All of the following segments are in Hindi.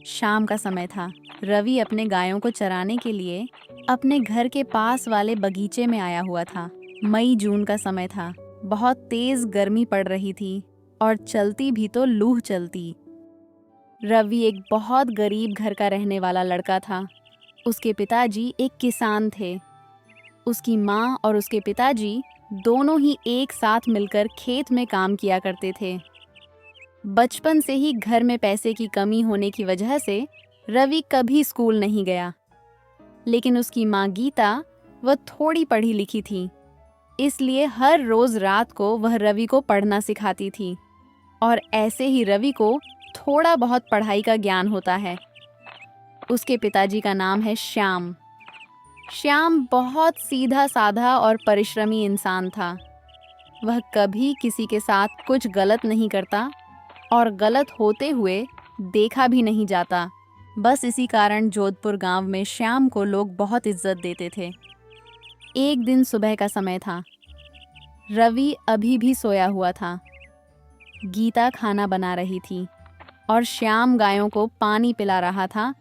शाम का समय था। रवि अपने गायों को चराने के लिए अपने घर के पास वाले बगीचे में आया हुआ था। मई जून का समय था। बहुत तेज गर्मी पड़ रही थी और चलती भी तो लूह चलती। रवि एक बहुत गरीब घर का रहने वाला लड़का था। उसके पिताजी एक किसान थे। उसकी माँ और उसके पिताजी दोनों ही एक साथ मिलकर खेत में काम किया करते थे। बचपन से ही घर में पैसे की कमी होने की वजह से रवि कभी स्कूल नहीं गया। लेकिन उसकी माँ गीता वह थोड़ी पढ़ी लिखी थी, इसलिए हर रोज रात को वह रवि को पढ़ना सिखाती थी। और ऐसे ही रवि को थोड़ा बहुत पढ़ाई का ज्ञान होता है। उसके पिताजी का नाम है श्याम। श्याम बहुत सीधा साधा और परिश्रमी इंसान था। वह कभी किसी के साथ कुछ गलत नहीं करता और गलत होते हुए देखा भी नहीं जाता। बस इसी कारण जोधपुर गांव में श्याम को लोग बहुत इज्जत देते थे। एक दिन सुबह का समय था। रवि अभी भी सोया हुआ था। गीता खाना बना रही थी और श्याम गायों को पानी पिला रहा था।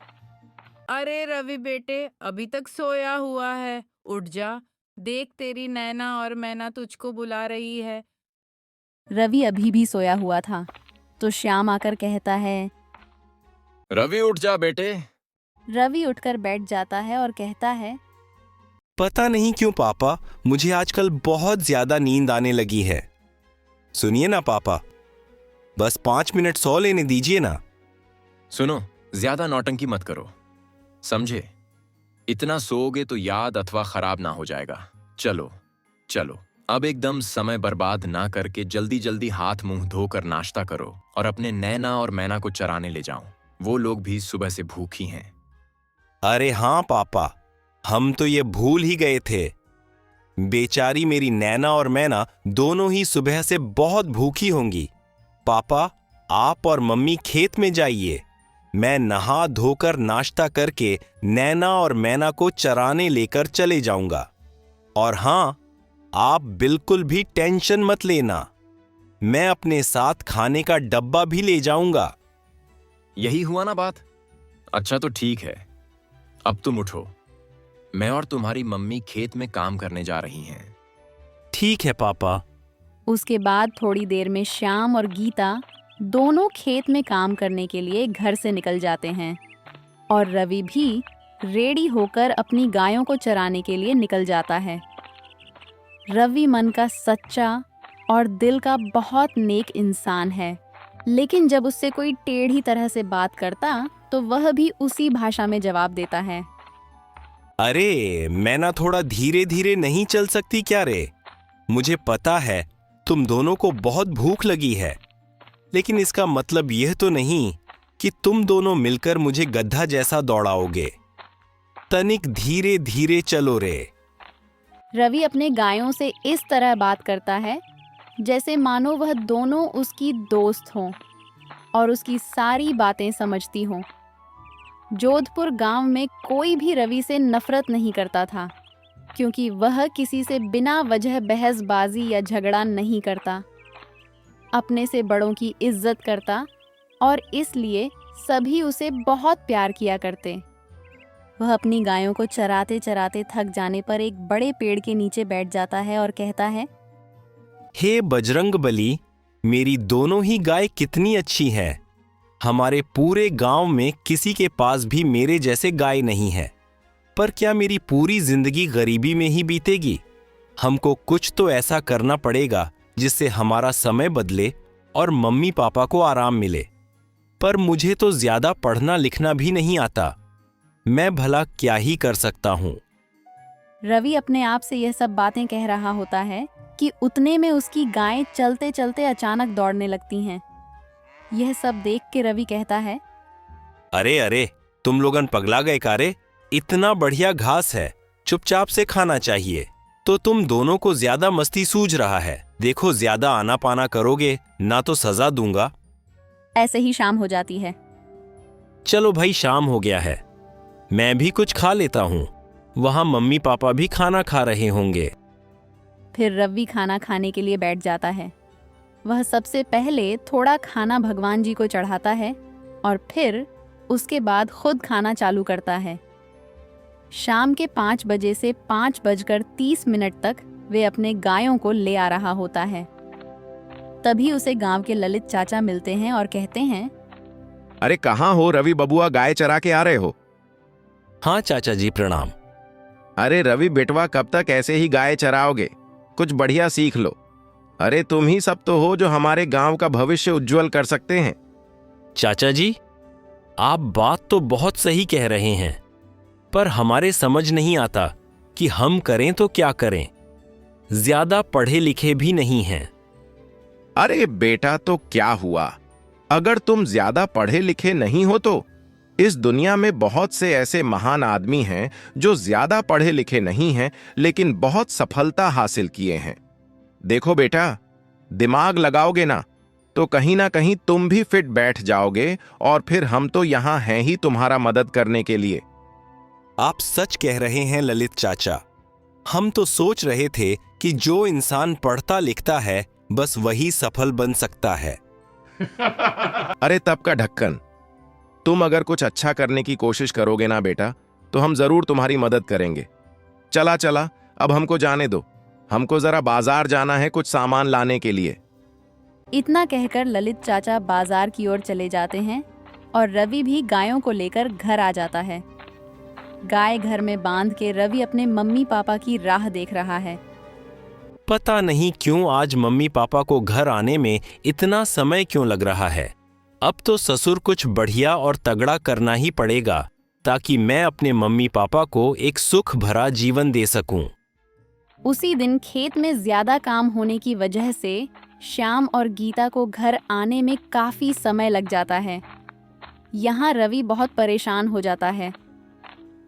अरे रवि बेटे, अभी तक सोया हुआ है? उठ जा। देख, तेरी नैना और मैना तुझको बुला रही है। रवि अभी भी सोया हुआ था तो श्याम आकर कहता है। रवि उठ जा बेटे। रवि उठकर बैठ जाता है और कहता है। पता नहीं क्यों पापा, मुझे आजकल बहुत ज्यादा नींद आने लगी है। सुनिए ना पापा, बस 5 मिनट सो लेने दीजिए ना। सुनो, ज्यादा नौटंकी मत करो, समझे? इतना सोओगे तो याद अथवा खराब ना हो जाएगा। चलो चलो, अब एकदम समय बर्बाद ना करके जल्दी जल्दी हाथ मुंह धोकर नाश्ता करो और अपने नैना और मैना को चराने ले जाओ। वो लोग भी सुबह से भूखी हैं। अरे हाँ पापा, हम तो ये भूल ही गए थे। बेचारी मेरी नैना और मैना दोनों ही सुबह से बहुत भूखी होंगी। पापा, आप और मम्मी खेत में जाइए। मैं नहा धोकर नाश्ता करके नैना और मैना को चराने लेकर चले जाऊंगा। और हाँ, आप बिल्कुल भी टेंशन मत लेना, मैं अपने साथ खाने का डब्बा भी ले जाऊंगा। यही हुआ ना बात? अच्छा तो ठीक है, अब तुम उठो। मैं और तुम्हारी मम्मी खेत में काम करने जा रही हैं। ठीक है पापा। उसके बाद थोड़ी देर में श्याम और गीता दोनों खेत में काम करने के लिए घर से निकल जाते हैं और रवि भी रेडी होकर अपनी गायों को चराने के लिए निकल जाता है। रवि मन का सच्चा और दिल का बहुत नेक इंसान है, लेकिन जब उससे कोई टेढ़ी तरह से बात करता तो वह भी उसी भाषा में जवाब देता है। अरे मैना, थोड़ा धीरे धीरे नहीं चल सकती क्या रे? मुझे पता है तुम दोनों को बहुत भूख लगी है, लेकिन इसका मतलब यह तो नहीं कि तुम दोनों मिलकर मुझे गधा जैसा दौड़ाओगे। तनिक धीरे धीरे चलो रे। रवि अपने गायों से इस तरह बात करता है जैसे मानो वह दोनों उसकी दोस्त हों और उसकी सारी बातें समझती हों। जोधपुर गांव में कोई भी रवि से नफरत नहीं करता था, क्योंकि वह किसी से बिना वजह बहसबाजी या झगड़ा नहीं करता। अपने से बड़ों की इज्जत करता और इसलिए सभी उसे बहुत प्यार किया करते। वह अपनी गायों को चराते चराते थक जाने पर एक बड़े पेड़ के नीचे बैठ जाता है और कहता है। हे बजरंगबली, मेरी दोनों ही गाय कितनी अच्छी हैं। हमारे पूरे गांव में किसी के पास भी मेरे जैसे गाय नहीं है। पर क्या मेरी पूरी जिंदगी गरीबी में ही बीतेगी? हमको कुछ तो ऐसा करना पड़ेगा जिससे हमारा समय बदले और मम्मी पापा को आराम मिले। पर मुझे तो ज्यादा पढ़ना लिखना भी नहीं आता। मैं भला क्या ही कर सकता हूँ। रवि अपने आप से यह सब बातें कह रहा होता है कि उतने में उसकी गायें चलते चलते अचानक दौड़ने लगती हैं। यह सब देख के रवि कहता है। अरे अरे, तुम लोगन पगला गए कारे? इतना बढ़िया घास है, चुपचाप से खाना चाहिए। तो तुम दोनों को ज्यादा मस्ती सूझ रहा है। देखो, ज्यादा आना पाना करोगे ना तो सजा दूंगा। ऐसे ही शाम हो जाती है। चलो भाई, शाम हो गया है, मैं भी कुछ खा लेता हूँ। वहां मम्मी पापा भी खाना खा रहे होंगे। फिर रवि खाना खाने के लिए बैठ जाता है। वह सबसे पहले थोड़ा खाना भगवान जी को चढ़ाता है और फिर उसके बाद खुद खाना चालू करता है। शाम के 5 बजे से 5:30 तक वे अपने गायों को ले आ रहा होता है। तभी उसे गांव के ललित चाचा मिलते हैं और कहते हैं, अरे कहाँ हो रवि बबुआ, गाय चरा के आ रहे हो? हाँ चाचा जी, प्रणाम। अरे रवि बेटवा, कब तक ऐसे ही गाय चराओगे? कुछ बढ़िया सीख लो। अरे तुम ही सब तो हो जो हमारे गांव का भविष्य उज्जवल कर सकते हैं। चाचा जी, आप बात तो बहुत सही कह रहे हैं, पर हमारे समझ नहीं आता कि हम करें तो क्या करें। ज्यादा पढ़े लिखे भी नहीं हैं। अरे बेटा, तो क्या हुआ? अगर तुम ज्यादा पढ़े लिखे नहीं हो तो इस दुनिया में बहुत से ऐसे महान आदमी हैं जो ज्यादा पढ़े लिखे नहीं हैं लेकिन बहुत सफलता हासिल किए हैं। देखो बेटा, दिमाग लगाओगे ना तो कहीं ना कहीं तुम भी फिट बैठ जाओगे, और फिर हम तो यहां हैं ही तुम्हारा मदद करने के लिए। आप सच कह रहे हैं ललित चाचा। हम तो सोच रहे थे कि जो इंसान पढ़ता लिखता है बस वही सफल बन सकता है। अरे तब का ढक्कन, तुम अगर कुछ अच्छा करने की कोशिश करोगे ना बेटा, तो हम जरूर तुम्हारी मदद करेंगे। चला चला, अब हमको जाने दो, हमको जरा बाजार जाना है कुछ सामान लाने के लिए। इतना कहकर ललित चाचा बाजार की ओर चले जाते हैं और रवि भी गायों को लेकर घर आ जाता है। गाय घर में बांध के रवि अपने मम्मी पापा की राह देख रहा है। पता नहीं क्यों आज मम्मी पापा को घर आने में इतना समय क्यों लग रहा है। अब तो ससुर कुछ बढ़िया और तगड़ा करना ही पड़ेगा ताकि मैं अपने मम्मी पापा को एक सुख भरा जीवन दे सकूं। उसी दिन खेत में ज्यादा काम होने की वजह से श्याम और गीता को घर आने में काफी समय लग जाता है। यहाँ रवि बहुत परेशान हो जाता है।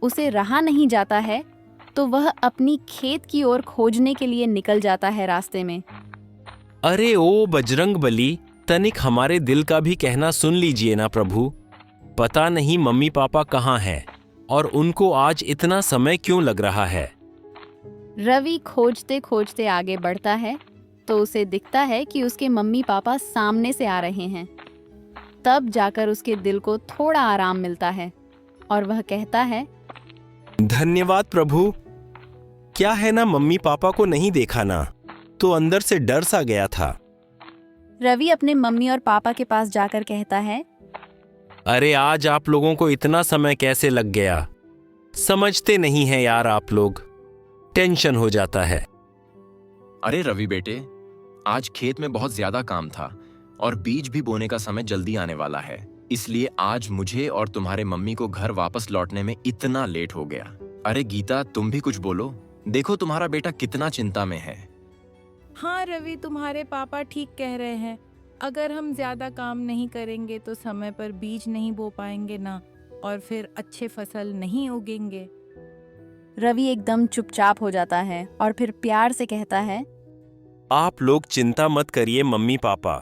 उसे रहा नहीं जाता है तो वह अपनी खेत की ओर खोजने के लिए निकल जाता है रास्ते में। अरे ओ बजरंग बली, तनिक हमारे दिल का भी कहना सुन लीजिए ना प्रभु। पता नहीं मम्मी पापा कहाँ हैं और उनको आज इतना समय क्यों लग रहा है। रवि खोजते खोजते आगे बढ़ता है तो उसे दिखता है कि उसके मम्मी पापा सामने से आ रहे हैं। तब जाकर उसके दिल को थोड़ा आराम मिलता है और वह कहता है, धन्यवाद प्रभु। क्या है ना, मम्मी पापा को नहीं देखा ना तो अंदर से डर सा गया था। रवि अपने मम्मी और पापा के पास जाकर कहता है, अरे आज आप लोगों को इतना समय कैसे लग गया? समझते नहीं हैं यार आप लोग। टेंशन हो जाता है। अरे रवि बेटे, आज खेत में बहुत ज्यादा काम था और बीज भी बोने का समय जल्दी आने वाला है, इसलिए आज मुझे और तुम्हारे मम्मी को घर वापस लौटने में इतना लेट हो गया। अरे गीता, तुम भी कुछ बोलो। देखो तुम्हारा बेटा कितना चिंता में है। हाँ रवि, तुम्हारे पापा ठीक कह रहे हैं। अगर हम ज्यादा काम नहीं करेंगे तो समय पर बीज नहीं बो पाएंगे ना, और फिर अच्छे फसल नहीं उगेंगे। रवि एकदम चुपचाप हो जाता है और फिर प्यार से कहता है, आप लोग चिंता मत करिए मम्मी पापा,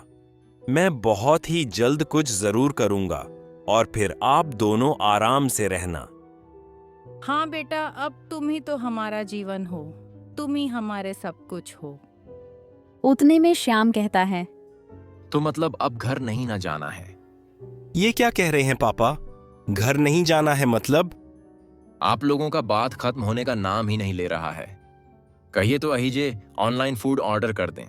मैं बहुत ही जल्द कुछ जरूर करूंगा और फिर आप दोनों आराम से रहना। हाँ बेटा, अब तुम ही तो हमारा जीवन हो, तुम ही हमारे सब कुछ हो। उतने में श्याम कहता है, तो मतलब अब घर नहीं ना जाना है? ये क्या कह रहे हैं पापा? घर नहीं जाना है मतलब? आप लोगों का बात खत्म होने का नाम ही नहीं ले रहा है। कहिए तो अहिजे ऑनलाइन फूड ऑर्डर कर दें।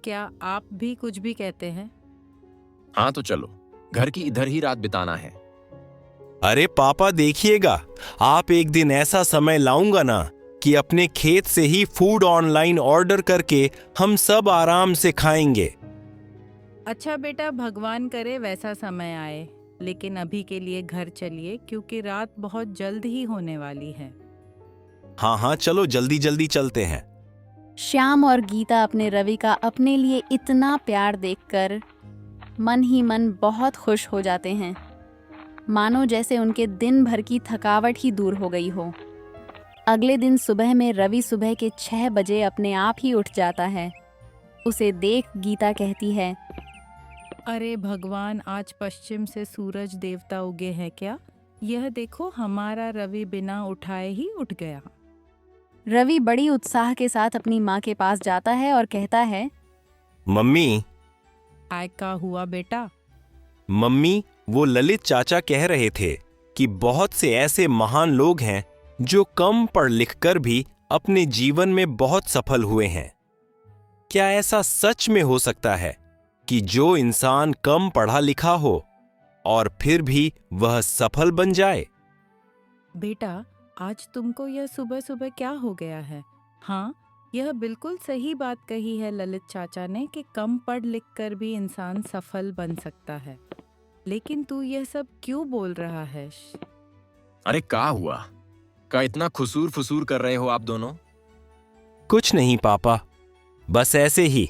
क्या आप भी कुछ भी कहते हैं? हाँ तो चलो, घर की इधर ही रात बिताना है। अरे पापा देखिएगा, आप एक दिन ऐसा समय लाऊंगा ना कि अपने खेत से ही फूड ऑनलाइन ऑर्डर करके हम सब आराम से खाएंगे। अच्छा बेटा, भगवान करे वैसा समय आए, लेकिन अभी के लिए घर चलिए क्योंकि रात बहुत जल्द ही होने वाली है। हाँ हाँ चलो जल्दी जल्दी चलते हैं। श्याम और गीता अपने रवि का अपने लिए इतना प्यार देखकर मन ही मन बहुत खुश हो जाते हैं, मानो जैसे उनके दिन भर की थकावट ही दूर हो गई हो। अगले दिन सुबह में रवि सुबह के 6 बजे अपने आप ही उठ जाता है। उसे देख गीता कहती है, अरे भगवान, आज पश्चिम से सूरज देवता उगे हैं क्या? यह देखो, हमारा रवि बिना उठाए ही उठ गया। रवि बड़ी उत्साह के साथ अपनी माँ के पास जाता है और कहता है, मम्मी आय का हुआ बेटा? मम्मी वो ललित चाचा कह रहे थे कि बहुत से ऐसे महान लोग हैं जो कम पढ़ लिख कर भी अपने जीवन में बहुत सफल हुए हैं। क्या ऐसा सच में हो सकता है कि जो इंसान कम पढ़ा लिखा हो और फिर भी वह सफल बन जाए? बेटा, आज तुमको यह सुबह सुबह क्या हो गया है? हाँ, यह बिल्कुल सही बात कही है ललित चाचा ने कि कम पढ़ लिख कर भी इंसान सफल बन सकता है। लेकिन तू यह सब क्यों बोल रहा है? अरे क्या हुआ? का इतना खुसूर फुसूर कर रहे हो आप दोनों? कुछ नहीं पापा, बस ऐसे ही।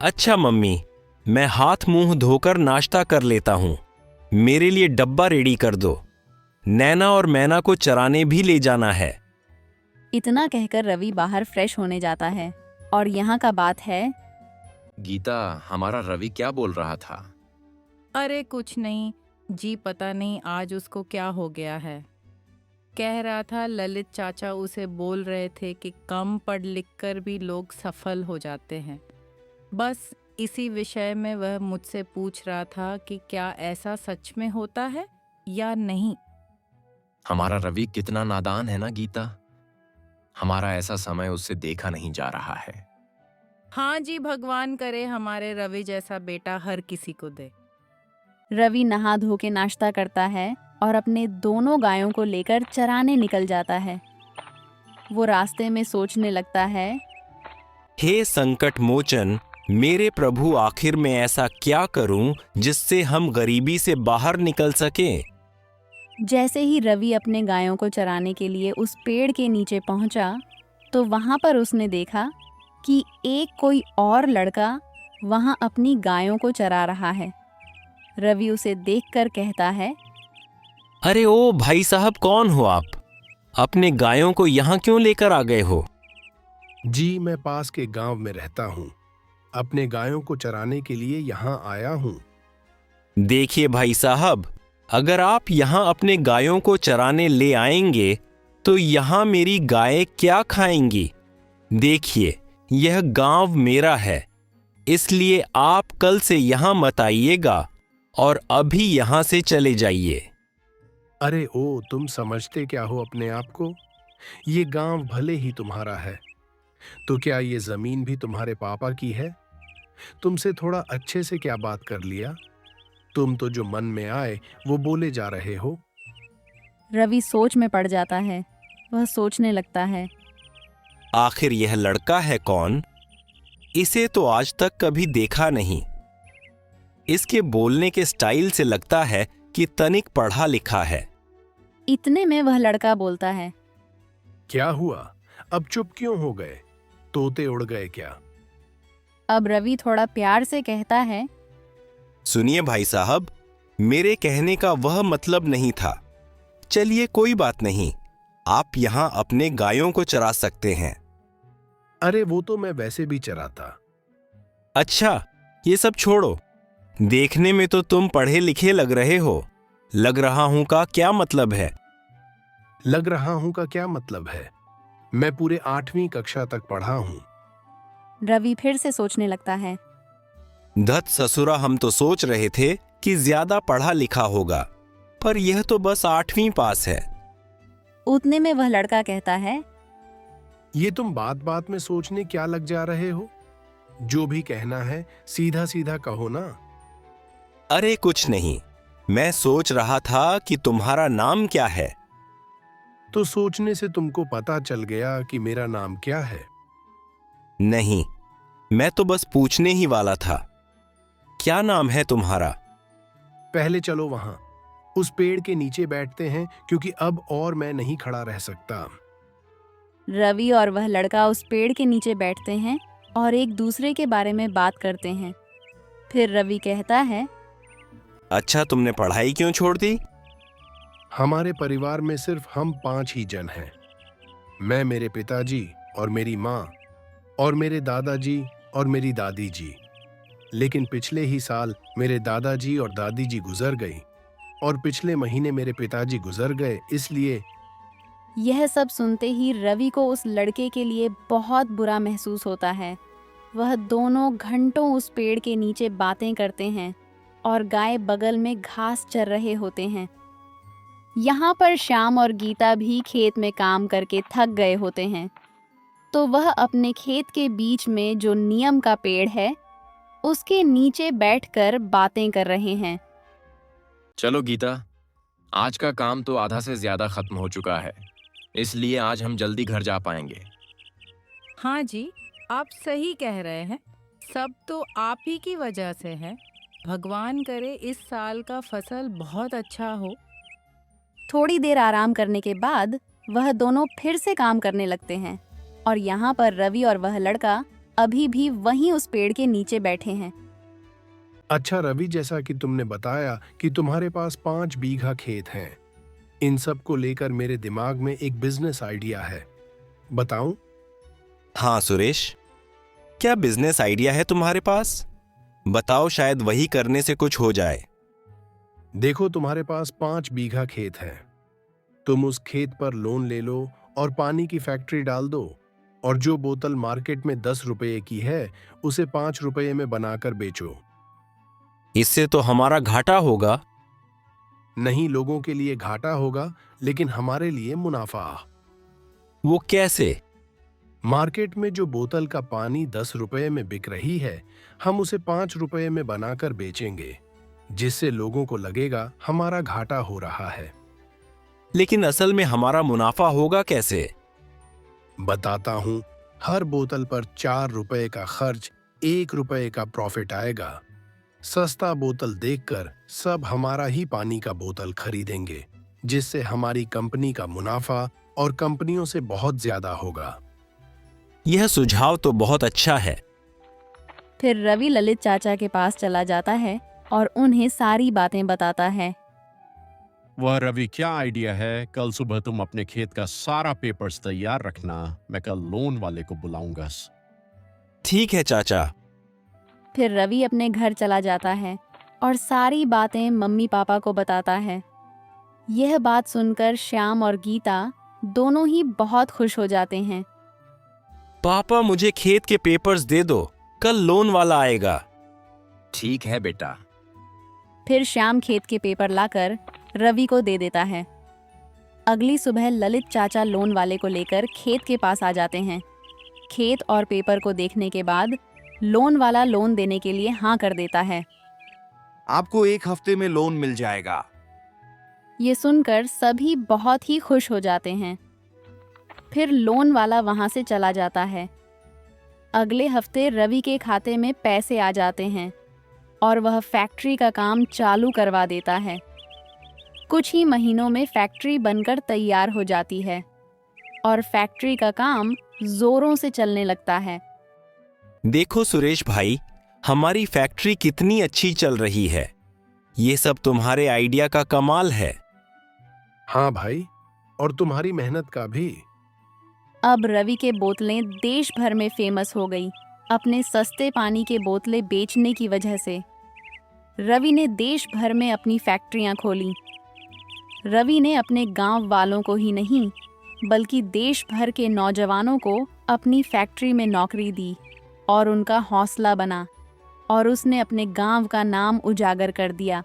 अच्छा मम्मी, मैं हाथ मुंह धोकर नाश्ता कर लेता हूं। मेरे लिए डब्बा रेडी कर दो। नैना और मैना को चराने भी ले जाना है। इतना कहकर रवि बाहर फ्रेश होने जाता है और यहाँ का बात है। गीता, हमारा रवि क्या बोल रहा था? अरे कुछ नहीं जी, पता नहीं आज उसको क्या हो गया है। कह रहा था ललित चाचा उसे बोल रहे थे कि कम पढ़ लिख कर भी लोग सफल हो जाते हैं। बस इसी विषय में वह मुझसे पूछ रहा था कि क्या ऐसा सच में होता है या नहीं। हमारा रवि कितना नादान है ना गीता। हमारा ऐसा समय उससे देखा नहीं जा रहा है। हाँ जी, भगवान करे हमारे रवि जैसा बेटा हर किसी को दे। रवि नहा धो के नाश्ता करता है और अपने दोनों गायों को लेकर चराने निकल जाता है। वो रास्ते में सोचने लगता है, हे संकट मोचन, मेरे प्रभु, आखिर में ऐसा क्या करूं जिससे हम गरीबी से बाहर निकल सकें? जैसे ही रवि अपने गायों को चराने के लिए उस पेड़ के नीचे पहुंचा तो वहां पर उसने देखा कि एक कोई और लड़का वहां अपनी गायों को चरा रहा है। रवि उसे देखकर कहता है, अरे ओ भाई साहब, कौन हो आप? अपने गायों को यहाँ क्यों लेकर आ गए हो? जी, मैं पास के गांव में रहता हूँ। अपने गायों को चराने के लिए यहाँ आया हूँ। देखिए भाई साहब, अगर आप यहाँ अपने गायों को चराने ले आएंगे तो यहाँ मेरी गायें क्या खाएंगी? देखिए, यह गांव मेरा है, इसलिए आप कल से यहाँ मत आइएगा और अभी यहाँ से चले जाइए। अरे ओ, तुम समझते क्या हो अपने आप को? ये गांव भले ही तुम्हारा है, तो क्या ये जमीन भी तुम्हारे पापा की है? तुमसे थोड़ा अच्छे से क्या बात कर लिया? तुम तो जो मन में आए वो बोले जा रहे हो। रवि सोच में पड़ जाता है। वह सोचने लगता है, आखिर यह लड़का है कौन? इसे तो आज तक कभी देखा नहीं। इसके बोलने के स्टाइल से लगता है कि तनिक पढ़ा लिखा है। इतने में वह लड़का बोलता है, क्या हुआ? अब चुप क्यों हो गए? तोते उड़ गए क्या? अब रवि थोड़ा प्यार से कहता है, सुनिए भाई साहब, मेरे कहने का वह मतलब नहीं था। चलिए कोई बात नहीं, आप यहाँ अपने गायों को चरा सकते हैं। अरे वो तो मैं वैसे भी चराता। अच्छा, ये सब छोड़ो। देखने में तो तुम पढ़े लिखे लग रहे हो। लग रहा हूं का क्या मतलब है? लग रहा हूं का क्या मतलब है? मैं पूरे 8वीं कक्षा तक पढ़ा हूं। रवि फिर से सोचने लगता है। धत ससुरा, हम तो सोच रहे थे कि ज्यादा पढ़ा लिखा होगा, पर यह तो बस 8वीं पास है। उतने में वह लड़का कहता है, ये तुम बात बात में सोचने क्या लग जा रहे हो? जो भी कहना है सीधा सीधा कहो ना। अरे कुछ नहीं, मैं सोच रहा था कि तुम्हारा नाम क्या है। तो सोचने से तुमको पता चल गया कि मेरा नाम क्या है? नहीं, मैं तो बस पूछने ही वाला था। क्या नाम है तुम्हारा? पहले चलो वहां उस पेड़ के नीचे बैठते हैं, क्योंकि अब और मैं नहीं खड़ा रह सकता। रवि और वह लड़का उस पेड़ के नीचे बैठते हैं और एक दूसरे के बारे में बात करते हैं। फिर रवि कहता है, अच्छा, तुमने पढ़ाई क्यों छोड़ दी? हमारे परिवार में सिर्फ हम 5 ही जन हैं। मैं, मेरे पिताजी और मेरी माँ और मेरे दादाजी और मेरी दादी जी। लेकिन पिछले ही साल मेरे दादाजी और दादी जी गुजर गई और पिछले महीने मेरे पिताजी गुजर गए, इसलिए। यह सब सुनते ही रवि को उस लड़के के लिए बहुत बुरा महसूस होता है। वह दोनों घंटों उस पेड़ के नीचे बातें करते हैं। और गाय बगल में घास चर रहे होते हैं। यहाँ पर श्याम और गीता भी खेत में काम करके थक गए होते हैं, तो वह अपने खेत के बीच में जो नीम का पेड़ है उसके नीचे बैठकर बातें कर रहे हैं। चलो गीता, आज का काम तो आधा से ज्यादा खत्म हो चुका है, इसलिए आज हम जल्दी घर जा पाएंगे। हाँ जी, आप सही कह रहे हैं। सब तो आप ही की वजह से है। भगवान करे इस साल का फसल बहुत अच्छा हो। थोड़ी देर आराम करने के बाद वह दोनों फिर से काम करने लगते हैं और यहाँ पर रवि और वह लड़का अभी भी वहीं उस पेड़ के नीचे बैठे हैं। अच्छा रवि, जैसा कि तुमने बताया कि तुम्हारे पास 5 बीघा खेत हैं, इन सब को लेकर मेरे दिमाग में एक बिजनेस आइडिया है, बताऊं? हाँ सुरेश, क्या बिजनेस आइडिया है तुम्हारे पास? बताओ, शायद वही करने से कुछ हो जाए। देखो, तुम्हारे पास 5 बीघा खेत है। तुम उस खेत पर लोन ले लो और पानी की फैक्ट्री डाल दो, और जो बोतल मार्केट में 10 रुपये की है उसे 5 रुपये में बनाकर बेचो। इससे तो हमारा घाटा होगा। नहीं, लोगों के लिए घाटा होगा, लेकिन हमारे लिए मुनाफा। वो कैसे? मार्केट में जो बोतल का पानी 10 रुपये में बिक रही है, हम उसे 5 रुपये में बनाकर बेचेंगे, जिससे लोगों को लगेगा हमारा घाटा हो रहा है। लेकिन असल में हमारा मुनाफा होगा कैसे? बताता हूं, हर बोतल पर 4 रुपए का खर्च, 1 रुपए का प्रॉफिट आएगा। सस्ता बोतल देखकर सब हमारा ही पानी का बोतल खरीदेंगे, जिससे हमारी कंपनी का मुनाफा और कंपनियों से बहुत ज्यादा होगा। यह सुझाव तो बहुत अच्छा है। फिर रवि ललित चाचा के पास चला जाता है और उन्हें सारी बातें बताता है। वह रवि, क्या आइडिया है। कल सुबह तुम अपने खेत का सारा पेपर्स तैयार रखना, मैं कल लोन वाले को बुलाऊंगा। ठीक है चाचा। फिर रवि अपने घर चला जाता है और सारी बातें मम्मी पापा को बताता है। यह बात सुनकर श्याम और गीता दोनों ही बहुत खुश हो जाते हैं। पापा, मुझे खेत के पेपर्स दे दो, कल लोन वाला आएगा। ठीक है बेटा। फिर श्याम खेत के पेपर लाकर रवि को दे देता है। अगली सुबह ललित चाचा लोन वाले को लेकर खेत के पास आ जाते हैं। खेत और पेपर को देखने के बाद लोन वाला लोन देने के लिए हाँ कर देता है। आपको 1 हफ्ते में लोन मिल जाएगा। ये सुनकर सभी बहुत ही खुश हो जाते हैं। फिर लोन वाला वहां से चला जाता है। अगले हफ्ते रवि के खाते में पैसे आ जाते हैं और वह फैक्ट्री का काम चालू करवा देता है। कुछ ही महीनों में फैक्ट्री बनकर तैयार हो जाती है और फैक्ट्री का काम जोरों से चलने लगता है। देखो सुरेश भाई, हमारी फैक्ट्री कितनी अच्छी चल रही है। ये सब तुम्हारे आइडिया का कमाल है। हाँ भाई, और तुम्हारी मेहनत का भी। अब रवि के बोतलें देश भर में फेमस हो गई, अपने सस्ते पानी के बोतलें बेचने की वजह से। रवि ने देश भर में अपनी फैक्ट्रियां खोली। रवि ने अपने गांव वालों को ही नहीं, बल्कि देश भर के नौजवानों को अपनी फैक्ट्री में नौकरी दी और उनका हौसला बना, और उसने अपने गांव का नाम उजागर कर दिया।